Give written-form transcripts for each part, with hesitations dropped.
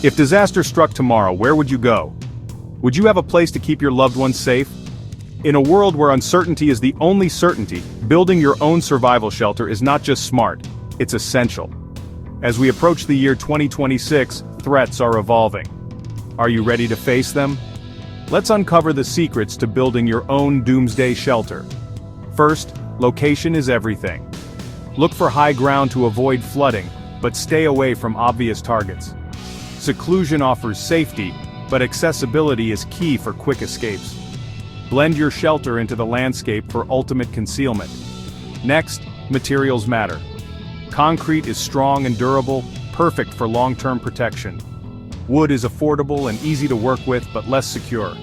If disaster struck tomorrow, where would you go? Would you have a place to keep your loved ones safe? In a world where uncertainty is the only certainty, building your own survival shelter is not just smart, it's essential. As we approach the year 2026, threats are evolving. Are you ready to face them? Let's uncover the secrets to building your own doomsday shelter. First, location is everything. Look for high ground to avoid flooding, but stay away from obvious targets. Seclusion offers safety, but accessibility is key for quick escapes. Blend your shelter into the landscape for ultimate concealment. Next, materials matter. Concrete is strong and durable, perfect for long-term protection. Wood is affordable and easy to work with but less secure.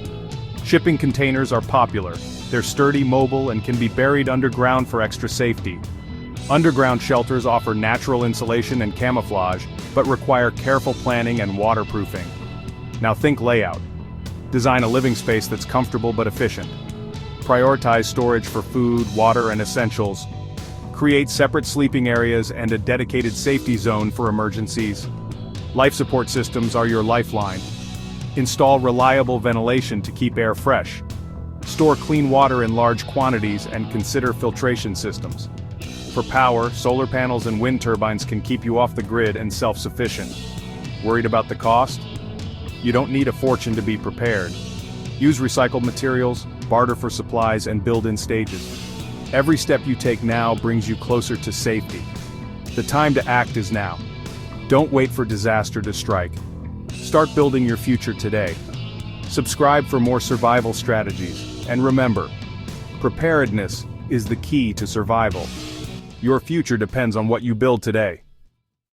Shipping containers are popular. They're sturdy, mobile, and can be buried underground for extra safety. Underground shelters offer natural insulation and camouflage, but require careful planning and waterproofing. Now think layout. Design a living space that's comfortable but efficient. Prioritize storage for food, water, and essentials. Create separate sleeping areas and a dedicated safety zone for emergencies. Life support systems are your lifeline. Install reliable ventilation to keep air fresh. Store clean water in large quantities and consider filtration systems. For power, solar panels and wind turbines can keep you off the grid and self-sufficient. Worried about the cost? You don't need a fortune to be prepared. Use recycled materials, barter for supplies, and build in stages. Every step you take now brings you closer to safety. The time to act is now. Don't wait for disaster to strike. Start building your future today. Subscribe for more survival strategies, and remember, preparedness is the key to survival. Your future depends on what you build today.